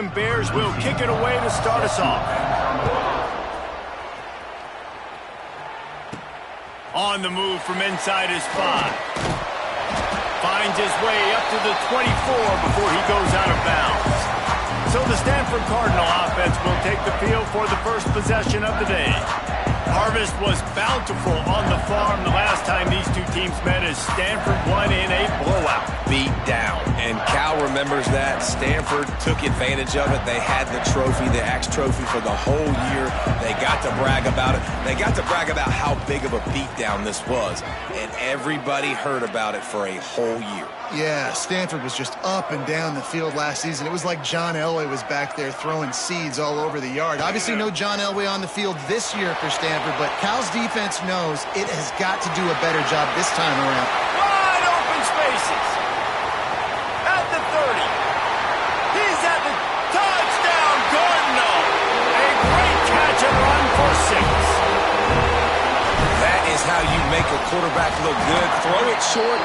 Golden Bears will kick it away to start us off. On the move from inside his 5. Finds his way up to the 24 before he goes out of bounds. So the Stanford Cardinal offense will take the field for the first possession of the day. Harvest was bountiful on the farm the last time these two teams met as Stanford won in a blowout. Beat down. And Cal remembers that. Stanford took advantage of it. They had the trophy, the Axe Trophy, for the whole year. They got to brag about it. They got to brag about how big of a beatdown this was. And everybody heard about it for a whole year. Yeah, Stanford was just up and down the field last season. It was like John Elway was back there throwing seeds all over the yard. Obviously, no John Elway on the field this year for Stanford, but Cal's defense knows it has got to do a better job this time around. Wide open spaces. At the 30. He's at the touchdown, Cardinal. A great catch and run for 6. That is how you make a quarterback look good. Throw it short,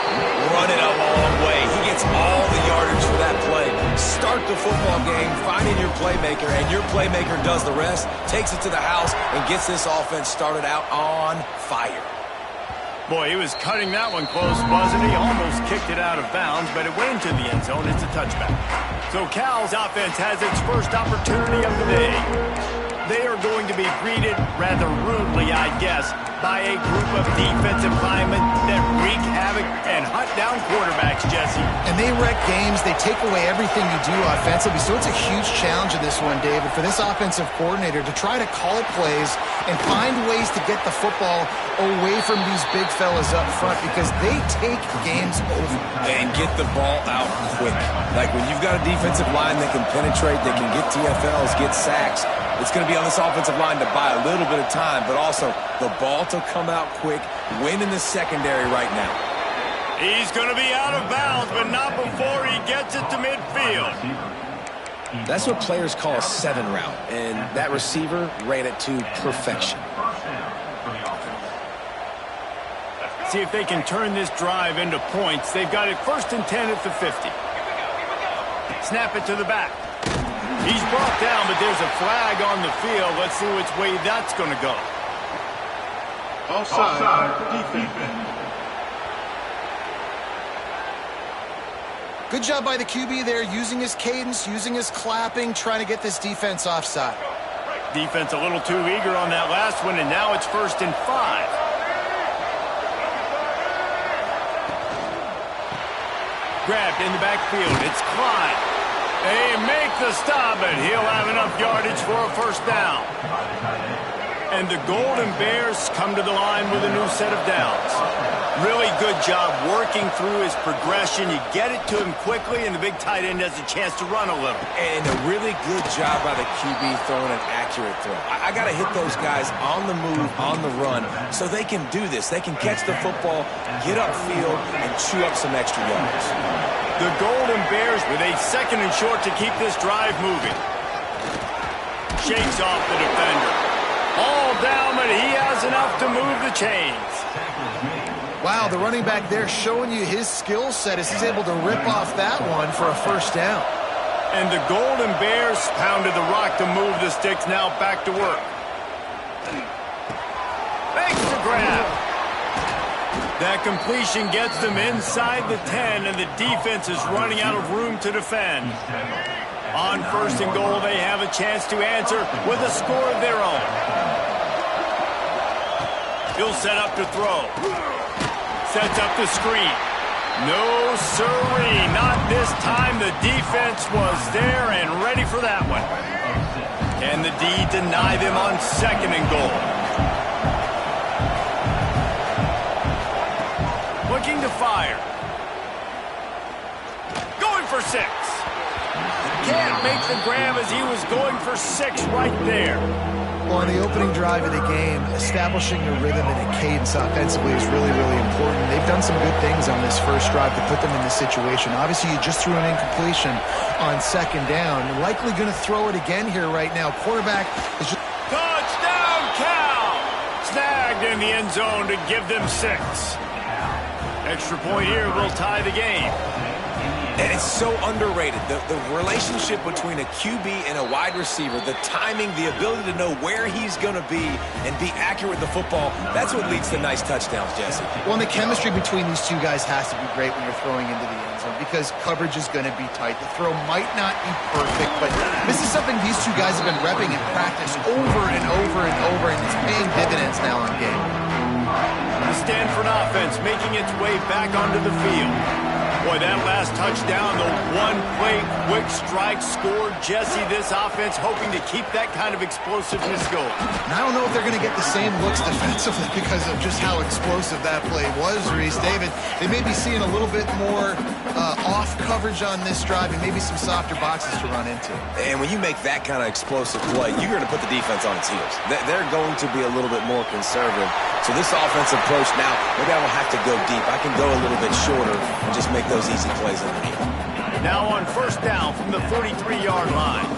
run it a long way. He gets all the yardage for that play. Start the football game, finding your playmaker, and your playmaker does the rest, takes it to the house, and gets this offense started out on fire. Boy, he was cutting that one close, wasn't he? Almost kicked it out of bounds, but it went into the end zone. It's a touchback. So Cal's offense has its first opportunity of the day. They are going to be greeted rather rudely, I guess, by a group of defensive linemen that wreak havoc and hunt down quarterbacks, Jesse. And they wreck games. They take away everything you do offensively. So it's a huge challenge in this one, David, for this offensive coordinator to try to call plays and find ways to get the football away from these big fellas up front because they take games over. And get the ball out quick. Like when you've got a defensive line that can penetrate, that can get TFLs, get sacks, it's going to be on this offensive line to buy a little bit of time, but also the ball to come out quick, win in the secondary right now. He's going to be out of bounds, but not before he gets it to midfield. That's what players call a 7 route, and that receiver ran it to perfection. See if they can turn this drive into points. They've got it 1st and 10 at the 50. Snap it to the back. He's brought down, but there's a flag on the field. Let's see which way that's going to go. Offside. Defense. Good job by the QB there, using his cadence, using his clapping, trying to get this defense offside. Defense a little too eager on that last one, and now it's 1st and 5. Grabbed in the backfield. It's Clyde. They make the stop, and he'll have enough yardage for a 1st down. And the Golden Bears come to the line with a new set of downs. Really good job working through his progression. You get it to him quickly, and the big tight end has a chance to run a little. And a really good job by the QB throwing an accurate throw. I got to hit those guys on the move, on the run, so they can do this. They can catch the football, get upfield, and chew up some extra yards. The Golden Bears with a 2nd and short to keep this drive moving. Shakes off the defender. All down, but he has enough to move the chains. Wow, the running back there showing you his skill set as he's able to rip off that one for a 1st down. And the Golden Bears pounded the rock to move the sticks, now back to work. Thanks for grab. That completion gets them inside the 10, and the defense is running out of room to defend. On 1st and goal, they have a chance to answer with a score of their own. He'll set up to throw. Sets up the screen. No sirree, not this time. The defense was there and ready for that one. Can the D deny them on 2nd and goal? Looking to fire. Going for 6. Can't make the grab as he was going for 6 right there. Well, on the opening drive of the game, establishing a rhythm and a cadence offensively is really, really important. They've done some good things on this 1st drive to put them in this situation. Obviously, you just threw an incompletion on 2nd down. You're likely going to throw it again here right now. Quarterback is just... Touchdown, Cal! Snagged in the end zone to give them 6. Extra point here will tie the game. And it's so underrated. The relationship between a QB and a wide receiver, the timing, the ability to know where he's going to be and be accurate with the football, that's what leads to nice touchdowns, Jesse. Well, and the chemistry between these two guys has to be great when you're throwing into the end zone because coverage is going to be tight. The throw might not be perfect, but this is something these two guys have been repping in practice over and over and over, and it's paying dividends now in game. The Stanford offense making its way back onto the field. Boy, that last touchdown, the one-play quick strike scored. Jesse, this offense hoping to keep that kind of explosiveness going. And I don't know if they're going to get the same looks defensively because of just how explosive that play was, Reese. David, they may be seeing a little bit more off coverage on this drive and maybe some softer boxes to run into. And when you make that kind of explosive play, you're going to put the defense on its heels. They're going to be a little bit more conservative. So this offensive approach now, maybe I don't have to go deep. I can go a little bit shorter and just make those easy plays underneath. Now on first down from the 33-yard line.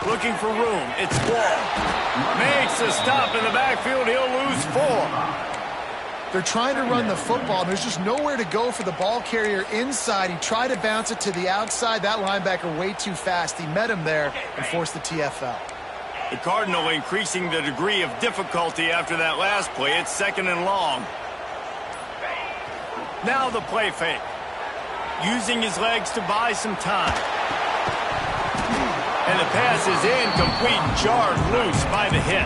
Looking for room. It's Wall. Makes a stop in the backfield. He'll lose 4. They're trying to run the football, and there's just nowhere to go for the ball carrier inside. He tried to bounce it to the outside. That linebacker way too fast. He met him there and forced the TFL. The Cardinal increasing the degree of difficulty after that last play. It's 2nd and long. Now the play fake. Using his legs to buy some time. And the pass is incomplete, jarred loose by the hit.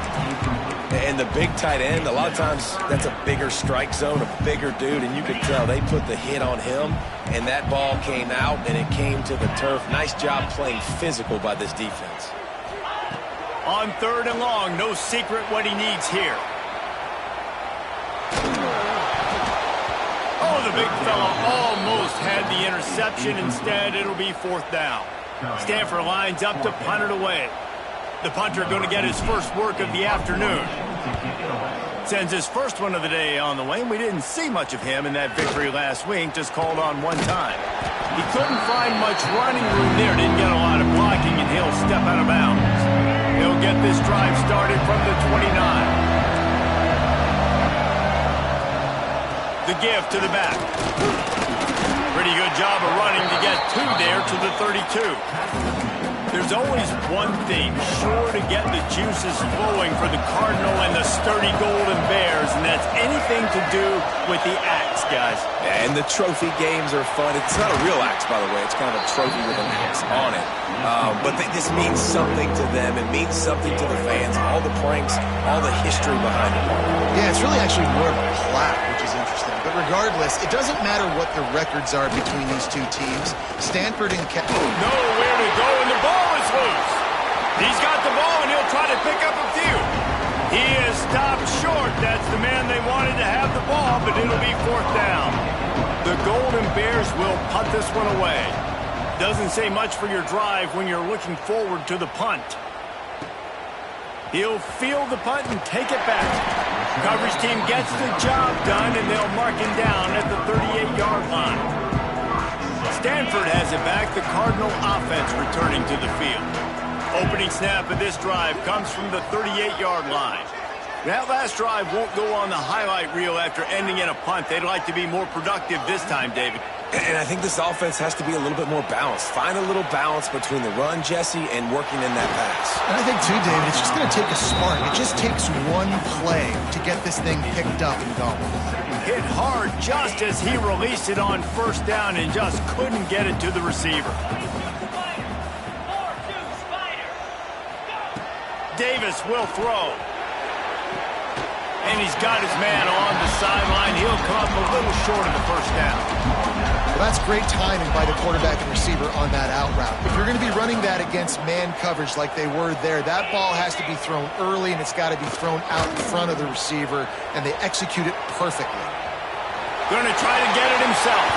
And the big tight end, a lot of times that's a bigger strike zone, a bigger dude, and you could tell they put the hit on him, and that ball came out, and it came to the turf. Nice job playing physical by this defense. On 3rd and long, no secret what he needs here. Oh, the big fella almost had the interception. Instead, it'll be 4th down. Stanford lines up to punt it away. The punter going to get his first work of the afternoon. Sends his first one of the day on the way. We didn't see much of him in that victory last week, just called on one time. He couldn't find much running room there, didn't get a lot of blocking, and he'll step out of bounds. He'll get this drive started from the 29. The give to the back. Pretty good job of running to get 2 there to the 32. There's always one thing sure to get the juices flowing for the Cardinal and the sturdy Golden Bears, and that's anything to do with the axe, guys. And the trophy games are fun. It's not a real axe, by the way. It's kind of a trophy with an axe on it. But this means something to them. It means something to the fans. All the pranks, all the history behind it. Yeah, it's really actually more of a plaque, which is interesting. But regardless, it doesn't matter what the records are between these two teams. Stanford and nowhere to go, and the ball is loose. He's got the ball, and he'll try to pick up a few. He is stopped short. That's the man they wanted to have the ball, but it'll be 4th down. The Golden Bears will punt this one away. Doesn't say much for your drive when you're looking forward to the punt. He'll field the punt and take it back. Coverage team gets the job done, and they'll mark him down at the 38-yard line. Stanford has it back. The Cardinal offense returning to the field. Opening snap of this drive comes from the 38-yard line. That last drive won't go on the highlight reel after ending in a punt. They'd like to be more productive this time, David. And I think this offense has to be a little bit more balanced. Find a little balance between the run, Jesse, and working in that pass. And I think, too, David, it's just going to take a spark. It just takes one play to get this thing picked up and going. Hit hard just as he released it on first down and just couldn't get it to the receiver. Davis will throw. And he's got his man on the sideline. He'll come up a little short of the first down. Well, that's great timing by the quarterback and receiver on that out route. If you're going to be running that against man coverage like they were there, that ball has to be thrown early, and it's got to be thrown out in front of the receiver, and they execute it perfectly. Going to try to get it himself.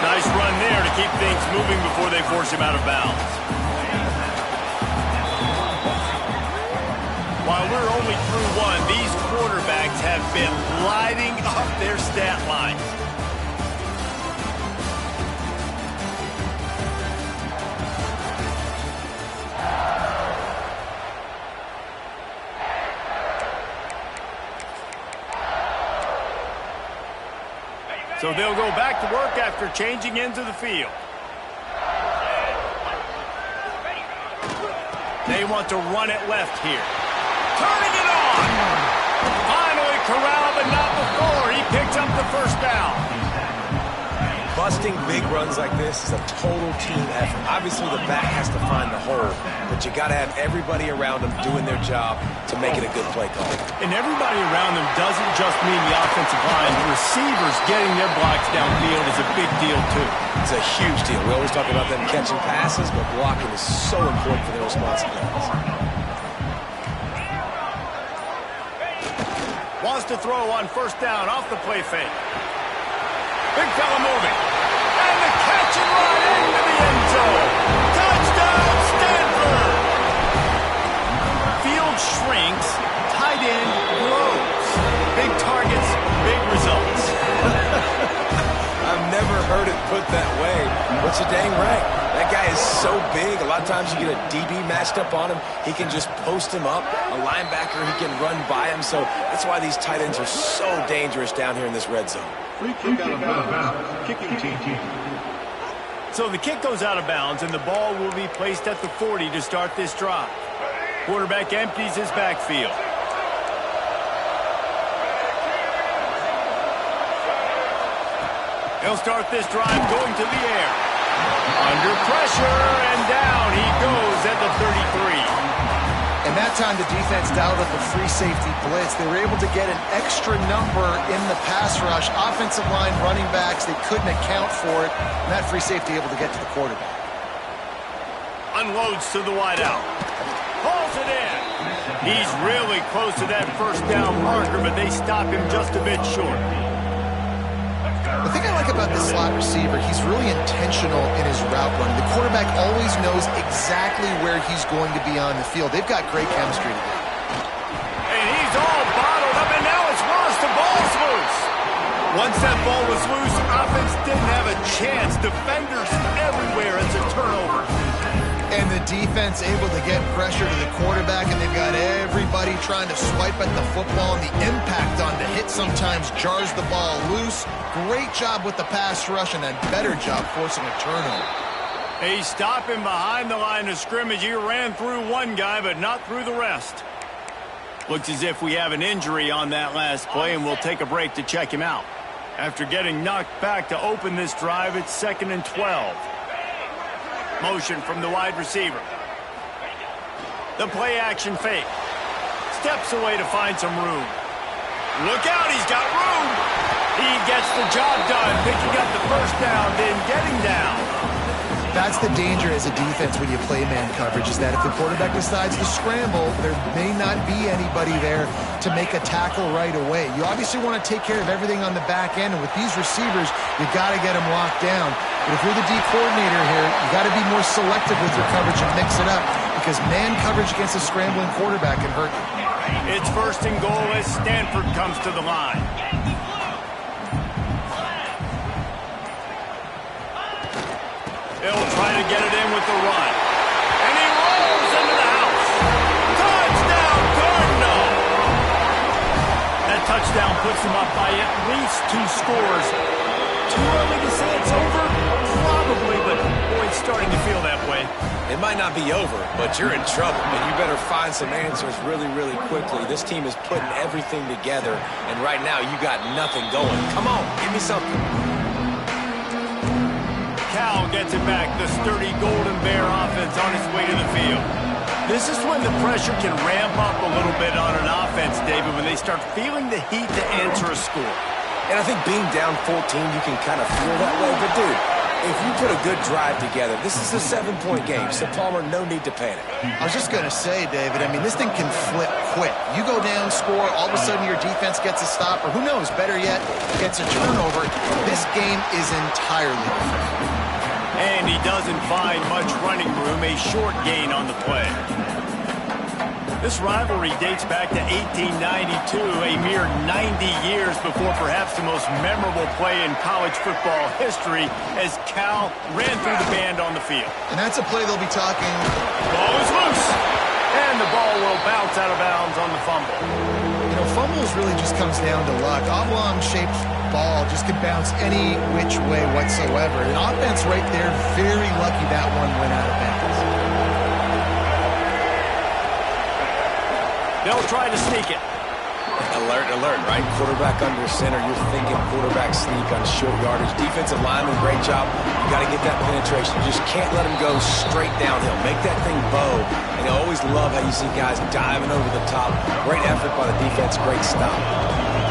Nice run there to keep things moving before they force him out of bounds. While we're only through one, these quarterbacks have been lighting up their stat lines. So they'll go back to work after changing into the field. They want to run it left here. Turning it on! Finally corralled, but not before. He picks up the first down. Busting big runs like this is a total team effort. Obviously, the back has to find the hole, but you got to have everybody around them doing their job to make it a good play call. And everybody around them doesn't just mean the offensive line. The receivers getting their blocks downfield is a big deal, too. It's a huge deal. We always talk about them catching passes, but blocking is so important for their responsibilities. Wants to throw on first down off the play fake. Big fella moving. And the catch and run into the end zone. Touchdown, Stanford! Field shrinks, tight end grows. Big targets, big results. I've never heard it put that way, but you're dang right. That guy is so big. A lot of times you get a DB matched up on him. He can just post him up. A linebacker, he can run by him. So that's why these tight ends are so dangerous down here in this red zone. Free kick out of bounds. Kicking team. So the kick goes out of bounds, and the ball will be placed at the 40 to start this drive. Quarterback empties his backfield. He'll start this drive going to the air. Under pressure, and down he goes at the 33. And that time the defense dialed up a free safety blitz. They were able to get an extra number in the pass rush. Offensive line, running backs, they couldn't account for it. And that free safety able to get to the quarterback. Unloads to the wideout. Pulls it in. He's really close to that first down marker, but they stop him just a bit short. The thing I like about this slot receiver, he's really intentional in his route running. The quarterback always knows exactly where he's going to be on the field. They've got great chemistry together. And he's all bottled up, and now it's worse. The ball's loose. Once that ball was loose, offense didn't have a chance. Defenders everywhere. It's a turnover. And the defense able to get pressure to the quarterback, and they've got everybody trying to swipe at the football, and the impact on the hit sometimes jars the ball loose. Great job with the pass rush, and a better job forcing a turnover. They stop him behind the line of scrimmage. He ran through one guy, but not through the rest. Looks as if we have an injury on that last play, and we'll take a break to check him out. After getting knocked back to open this drive, it's 2nd and 12. Motion from the wide receiver. The play action fake. Steps away to find some room. Look out, he's got room. He gets the job done, picking up the first down, then getting down. That's the danger as a defense when you play man coverage, is that if the quarterback decides to scramble, there may not be anybody there to make a tackle right away. You obviously want to take care of everything on the back end, and with these receivers, you got to get them locked down. But if you're the D coordinator here, you got to be more selective with your coverage and mix it up, because man coverage against a scrambling quarterback can hurt you. It's 1st and goal as Stanford comes to the line. He'll try to get it in with the run. And he rolls into the house. Touchdown, Cardinal! That touchdown puts him up by at least 2 scores. Too early to say it's over? Probably, but boy, it's starting to feel that way. It might not be over, but you're in trouble, and you better find some answers really, really quickly. This team is putting everything together, and right now you got nothing going. Come on, give me something. Cal gets it back. The sturdy Golden Bear offense on its way to the field. This is when the pressure can ramp up a little bit on an offense, David, when they start feeling the heat to answer a score. And I think being down 14, you can kind of feel that way. But, dude, if you put a good drive together, this is a 7-point game. So, Palmer, no need to panic. I was just going to say, David, I mean, this thing can flip quick. You go down, score, all of a sudden your defense gets a stop, or who knows, better yet, gets a turnover. This game is entirely different. And he doesn't find much running room, a short gain on the play. This rivalry dates back to 1892, a mere 90 years before perhaps the most memorable play in college football history as Cal ran through the band on the field. And that's a play they'll be talking. Ball is loose, and the ball will bounce out of bounds on the fumble. You know, fumbles really just comes down to luck. Oblong-shaped ball just can bounce any which way whatsoever. An offense right there, very lucky that one went out of bounds. They'll try to sneak it. Alert, alert, right? Quarterback under center. You're thinking quarterback sneak on short yardage. Defensive lineman, great job. You got to get that penetration. You just can't let him go straight downhill. Make that thing bow. And I always love how you see guys diving over the top. Great effort by the defense. Great stop.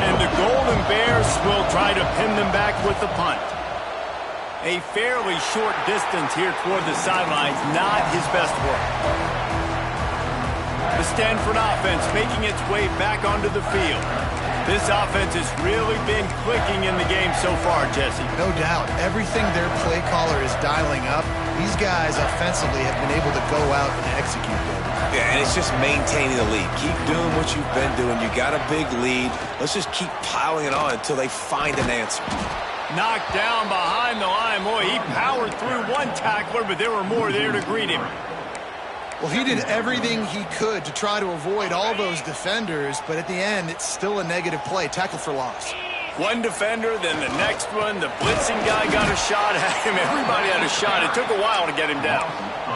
And the Golden Bears will try to pin them back with the punt. A fairly short distance here toward the sidelines. Not his best work. The Stanford offense making its way back onto the field. This offense has really been clicking in the game so far, Jesse. No doubt. Everything their play caller is dialing up, these guys offensively have been able to go out and execute them. Yeah, and it's just maintaining the lead. Keep doing what you've been doing. You got a big lead. Let's just keep piling it on until they find an answer. Knocked down behind the line. Boy, he powered through one tackler, but there were more there to greet him. Well, he did everything he could to try to avoid all those defenders, but at the end, it's still a negative play. Tackle for loss. One defender, then the next one. The blitzing guy got a shot at him. Everybody had a shot. It took a while to get him down.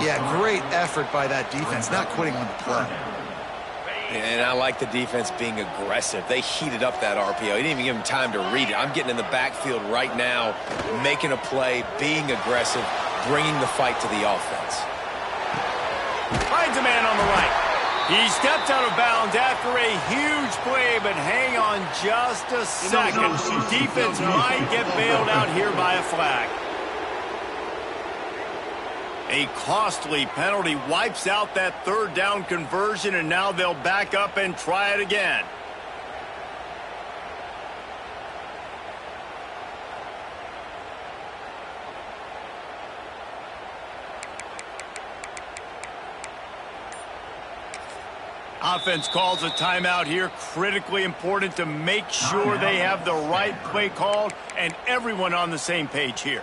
Yeah, great effort by that defense, not quitting on the play. And I like the defense being aggressive. They heated up that RPO. He didn't even give him time to read it. I'm getting in the backfield right now, making a play, being aggressive, bringing the fight to the offense. Finds a man on the right. He stepped out of bounds after a huge play, but hang on just a second. Defense might get bailed out here by a flag. A costly penalty wipes out that third down conversion, and now they'll back up and try it again. Offense calls a timeout here. Critically important to make sure they have the right play called and everyone on the same page here.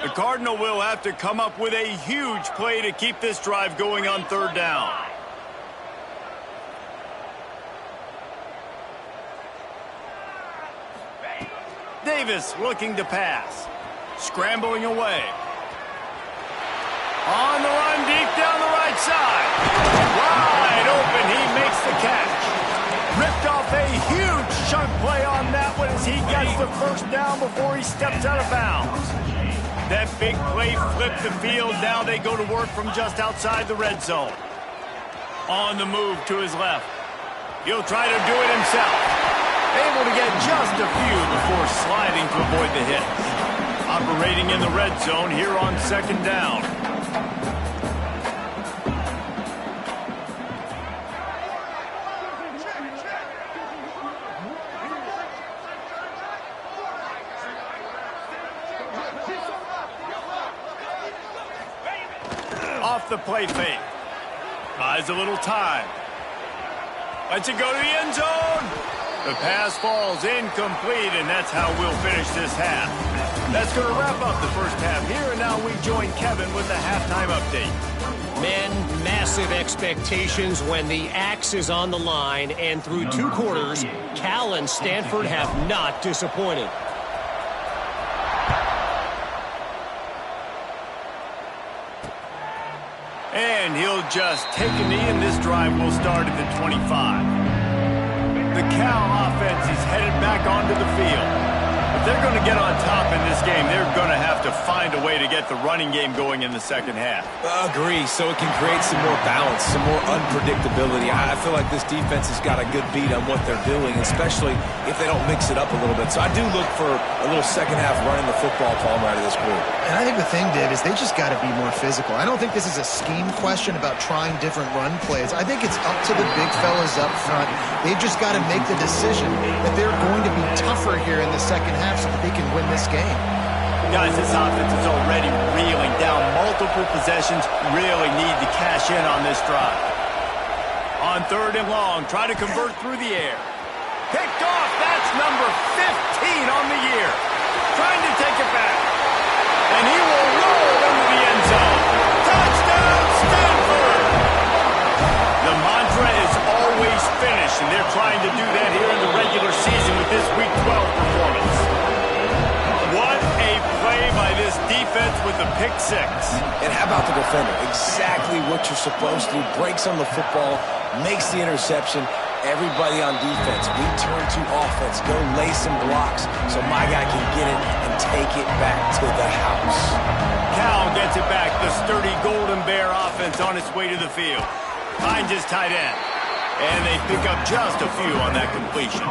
The Cardinal will have to come up with a huge play to keep this drive going on third down. Davis looking to pass. Scrambling away. On the run, deep down the right side. Wide open, he makes the catch. Ripped off a huge chunk play on that one as he gets the first down before he steps out of bounds. That big play flipped the field. Now they go to work from just outside the red zone. On the move to his left. He'll try to do it himself. Able to get just a few before sliding to avoid the hit. Operating in the red zone here on second down. Off the play fake. Buys a little time. Lets it go to the end zone. The pass falls incomplete, and that's how we'll finish this half. That's going to wrap up the first half here, and now we join Kevin with the halftime update. Men, massive expectations when the axe is on the line, and through two quarters, Cal and Stanford have not disappointed. And he'll just take a knee, and this drive will start at the 25. The Cal offense is headed back onto the field. If they're going to get on top in this game, they're going to have to find a way to get the running game going in the second half. Agree, so it can create some more balance, some more unpredictability. I feel like this defense has got a good beat on what they're doing, especially if they don't mix it up a little bit. So I do look for a little second half running the football Palmer out of this group. And I think the thing, Dave, is they just got to be more physical. I don't think this is a scheme question about trying different run plays. I think it's up to the big fellas up front. They've just got to make the decision that they're going to be tougher here in the second half so that they can win this game. Guys, this offense is already reeling down multiple possessions. Really need to cash in on this drive. On third and long, try to convert through the air. Picked off. That's number 15 on the year. Trying to take it back. And he will roll into the end zone. Touchdown, Stanford! finish, and they're trying to do that here in the regular season with this Week 12 performance. What a play by this defense with the pick six. And how about the defender? Exactly what you're supposed to do. Breaks on the football, makes the interception. Everybody on defense, we turn to offense. Go lay some blocks so my guy can get it and take it back to the house. Cal gets it back. The sturdy Golden Bear offense on its way to the field. Finds his tight end. And they pick up just a few on that completion.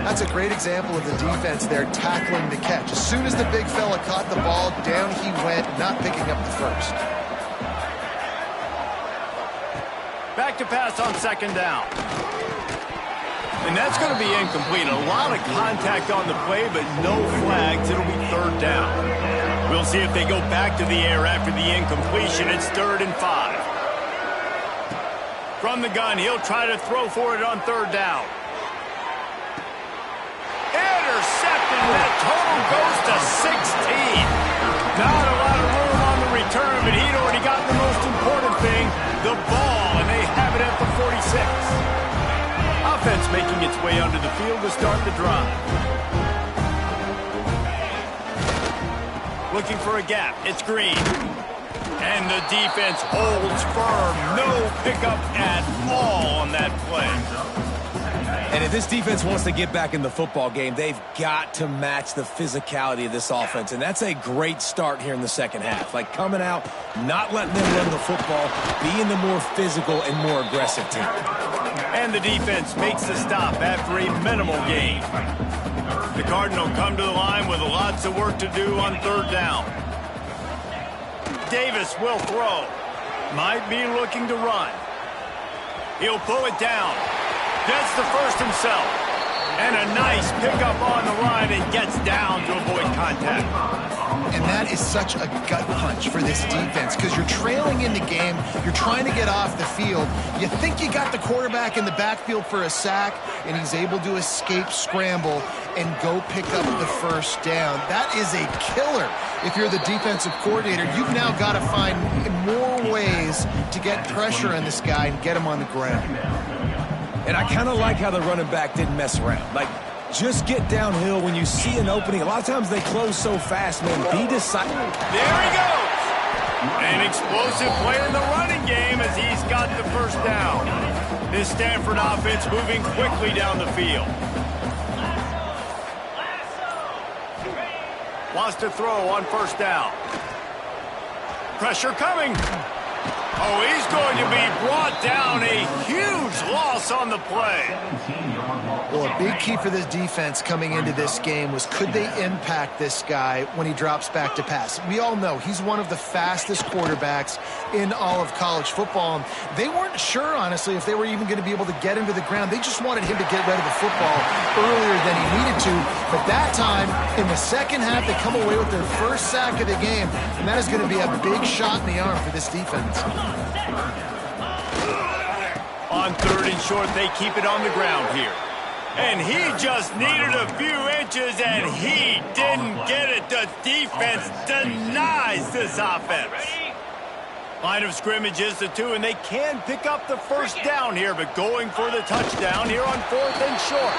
That's a great example of the defense there tackling the catch. As soon as the big fella caught the ball, down he went, not picking up the first. Back to pass on second down. And that's going to be incomplete. A lot of contact on the play, but no flags. It'll be third down. We'll see if they go back to the air after the incompletion. It's 3rd and 5. From the gun, he'll try to throw for it on third down. Intercepted. That total goes to 16. Not a lot of room on the return, but he'd already got the most important thing, the ball, and they have it at the 46. Offense making its way onto the field to start the drive. Looking for a gap. It's Green. And the defense holds firm. No pickup at all on that play. And if this defense wants to get back in the football game, they've got to match the physicality of this offense. And that's a great start here in the second half. Like coming out, not letting them run the football, being the more physical and more aggressive team. And the defense makes the stop after a minimal gain. The Cardinals come to the line with lots of work to do on third down. Davis will throw. Might be looking to run. He'll pull it down. Gets the first himself. And a nice pickup on the line and gets down to avoid contact. And that is such a gut punch for this defense because you're trailing in the game. You're trying to get off the field. You think you got the quarterback in the backfield for a sack, and he's able to escape scramble and go pick up the first down. That is a killer. If you're the defensive coordinator, you've now got to find more ways to get pressure on this guy and get him on the ground. And I kind of like how the running back didn't mess around. Like, just get downhill when you see an opening. A lot of times they close so fast, man. Be decisive. There he goes. An explosive play in the running game as he's got the first down. This Stanford offense moving quickly down the field. Wants to throw on first down. Pressure coming. Oh, he's going to be brought down. A huge loss on the play. Well, a big key for this defense coming into this game was could they impact this guy when he drops back to pass? We all know he's one of the fastest quarterbacks in all of college football. They weren't sure, honestly, if they were even going to be able to get him to the ground. They just wanted him to get rid of the football earlier than he needed to. But that time, in the second half, they come away with their first sack of the game, and that is going to be a big shot in the arm for this defense. On third and short, they keep it on the ground here. And he just needed a few inches, and he didn't get it. The defense denies this offense. Line of scrimmage is the 2, and they can pick up the first down here, but going for the touchdown here on 4th and short.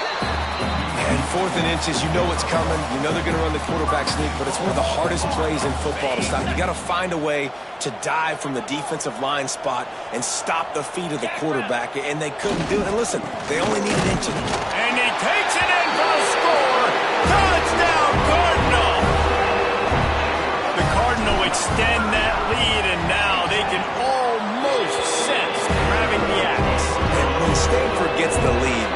And 4th and inches, you know what's coming. You know they're going to run the quarterback sneak, but it's one of the hardest plays in football to stop. You got to find a way to dive from the defensive line spot and stop the feet of the quarterback, and they couldn't do it. And listen, they only need an inch. And he takes it in for a score. Touchdown, Cardinal. The Cardinal extend that lead, and now they can almost sense grabbing the axe. And when Stanford gets the lead,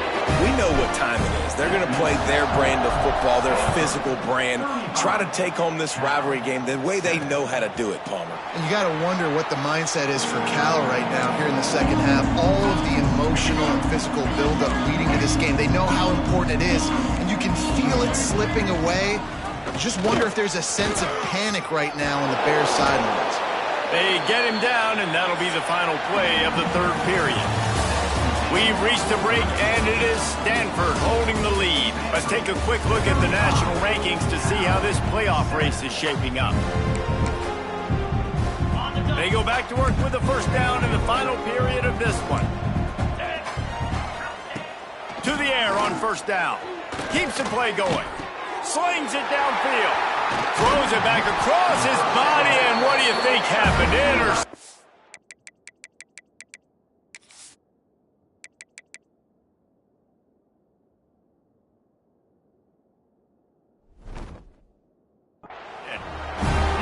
we know what time it is. They're going to play their brand of football, their physical brand, try to take home this rivalry game the way they know how to do it, Palmer. And you got to wonder what the mindset is for Cal right now here in the second half. All of the emotional and physical buildup leading to this game. They know how important it is, and you can feel it slipping away. Just wonder if there's a sense of panic right now on the Bears sidelines. They get him down, and that'll be the final play of the third period. We've reached the break, and it is Stanford holding the lead. Let's take a quick look at the national rankings to see how this playoff race is shaping up. They go back to work with the first down in the final period of this one. first down. Keeps the play going. Slings it downfield. Throws it back across his body, and what do you think happened?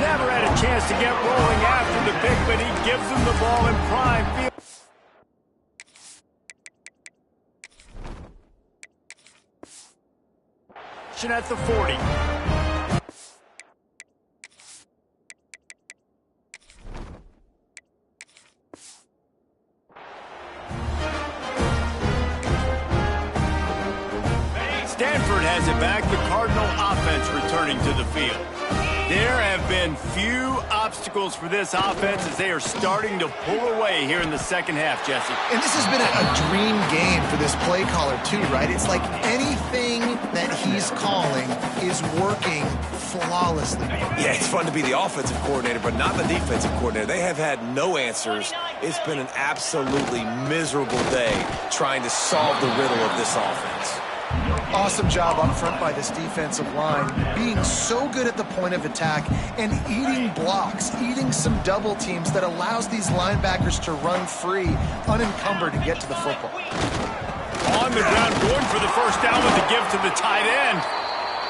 Never had a chance to get rolling after the pick, but he gives them the ball in prime field. At the 40. Stanford has it back. The Cardinal offense returning to the field. There have been few obstacles for this offense as they are starting to pull away here in the second half, Jesse. And this has been a dream game for this play caller too, right? It's like anything that he's calling is working flawlessly. Yeah, it's fun to be the offensive coordinator, but not the defensive coordinator. They have had no answers. It's been an absolutely miserable day trying to solve the riddle of this offense. Awesome job up front by this defensive line, being so good at the point of attack and eating blocks, eating some double teams that allows these linebackers to run free, unencumbered, and get to the football. On the ground, going for the first down with the give to the tight end.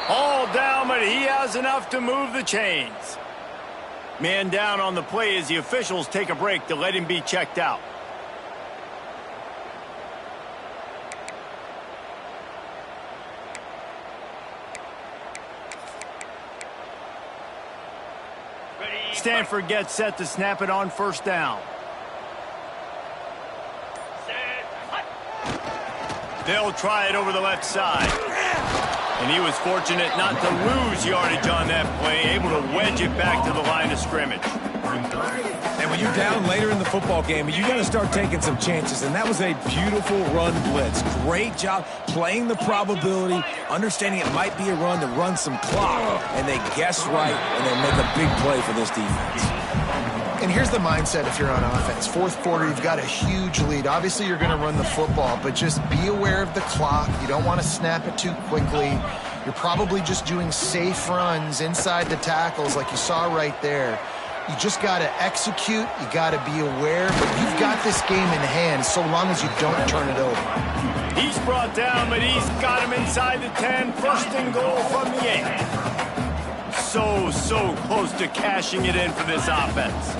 All down, but he has enough to move the chains. Man down on the play as the officials take a break to let him be checked out. Stanford gets set to snap it on first down. They'll try it over the left side. And he was fortunate not to lose yardage on that play, able to wedge it back to the line of scrimmage. And when you're down later in the football game, you got to start taking some chances, and that was a beautiful run blitz. Great job playing the probability, understanding it might be a run to run some clock, and they guess right, and they make a big play for this defense. And here's the mindset if you're on offense. Fourth quarter, you've got a huge lead. Obviously, you're going to run the football, but just be aware of the clock. You don't want to snap it too quickly. You're probably just doing safe runs inside the tackles like you saw right there. You just got to execute. You got to be aware, but you've got this game in hand so long as you don't turn it over. He's brought down, but he's got him inside the 10. First and goal from the 8. So close to cashing it in for this offense.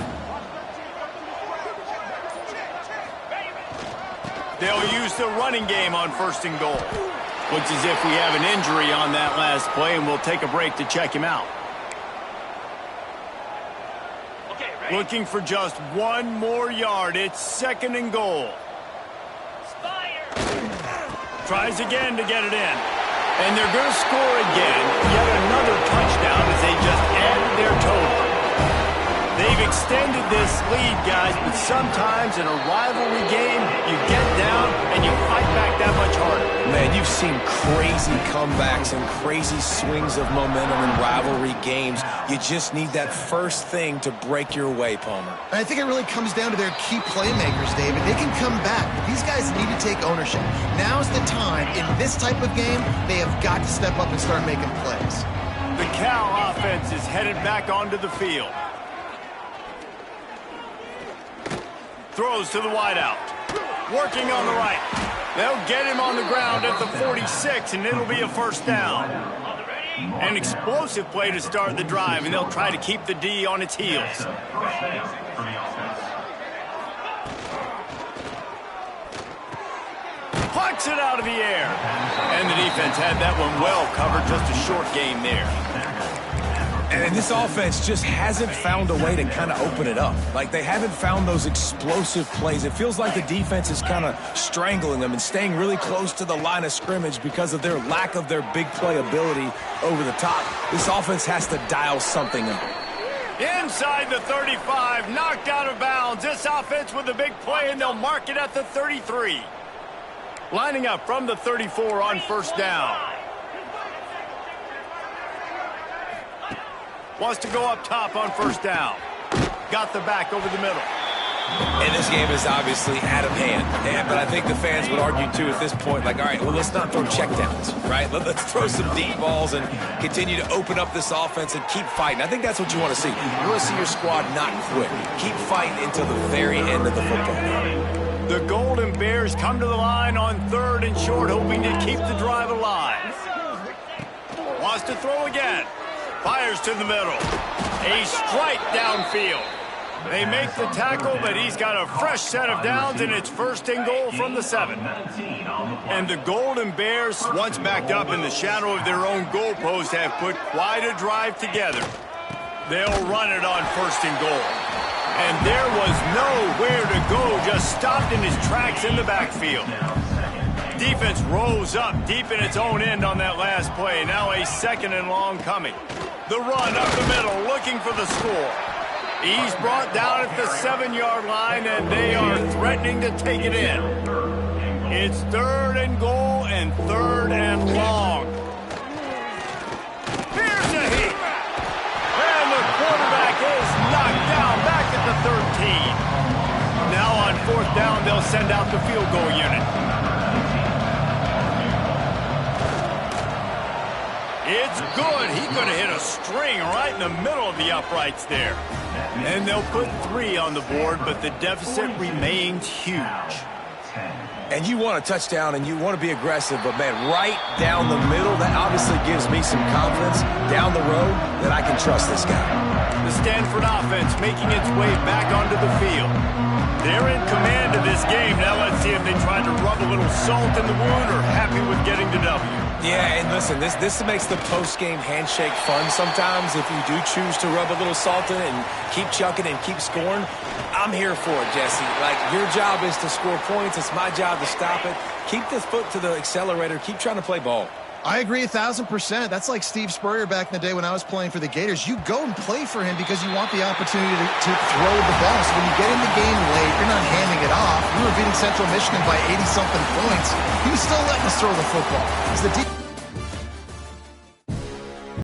They'll use the running game on first and goal. Looks as if we have an injury on that last play, and we'll take a break to check him out. Looking for just one more yard. It's second and goal. Tries again to get it in. And they're going to score again. Yet another touchdown as they just added their total. They've extended this lead, guys, but sometimes in a rivalry game, you get down and you fight back that much harder. Man, you've seen crazy comebacks and crazy swings of momentum in rivalry games. You just need that first thing to break your way, Palmer. And I think it really comes down to their key playmakers, David. They can come back, but these guys need to take ownership. Now's the time. In this type of game, they have got to step up and start making plays. The Cal offense is headed back onto the field. Throws to the wideout. Working on the right. They'll get him on the ground at the 46, and it'll be a first down. An explosive play to start the drive, and they'll try to keep the D on its heels. Plucks it out of the air. And the defense had that one well covered. Just a short game there. And this offense just hasn't found a way to kind of open it up. Like, they haven't found those explosive plays. It feels like the defense is kind of strangling them and staying really close to the line of scrimmage because of their lack of their big play ability over the top. This offense has to dial something up. Inside the 35, knocked out of bounds. This offense with a big play, and they'll mark it at the 33. Lining up from the 34 on first down. Wants to go up top on first down. Got the back over the middle. And this game is obviously out of hand. But I think the fans would argue, too, at this point, like, all right, well, let's not throw checkdowns, right? Let's throw some deep balls and continue to open up this offense and keep fighting. I think that's what you want to see. You want to see your squad not quit. Keep fighting until the very end of the football game. The Golden Bears come to the line on 3rd and short, hoping to keep the drive alive. Wants to throw again. Fires to the middle. A strike downfield. They make the tackle, but he's got a fresh set of downs, and it's 1st and goal from the 7. And the Golden Bears, once backed up in the shadow of their own goalpost, have put quite a drive together. They'll run it on 1st and goal. And there was nowhere to go, just stopped in his tracks in the backfield. Defense rose up deep in its own end on that last play. Now a 2nd and long coming. The run up the middle, looking for the score. He's brought down at the 7-yard line, and they are threatening to take it in. It's 3rd and goal and 3rd and long. Here's a hit. And the quarterback is knocked down back at the 13. Now on 4th down, they'll send out the field goal unit. It's good. He could have hit a string right in the middle of the uprights there. And they'll put 3 on the board, but the deficit remains huge. And you want a touchdown and you want to be aggressive, but, man, right down the middle, that obviously gives me some confidence down the road that I can trust this guy. The Stanford offense making its way back onto the field. They're in command of this game. Now let's see if they try to rub a little salt in the wound or happy with getting the W. Yeah, and listen, this makes the post-game handshake fun sometimes if you do choose to rub a little salt in it and keep chucking and keep scoring. I'm here for it, Jesse. Like, your job is to score points. It's my job to stop it. Keep the foot to the accelerator. Keep trying to play ball. I agree 1,000%. That's like Steve Spurrier back in the day when I was playing for the Gators. You go and play for him because you want the opportunity to throw the ball. So when you get in the game late, you're not handing it off. We were beating Central Michigan by 80-something points. He was still letting us throw the football. It's the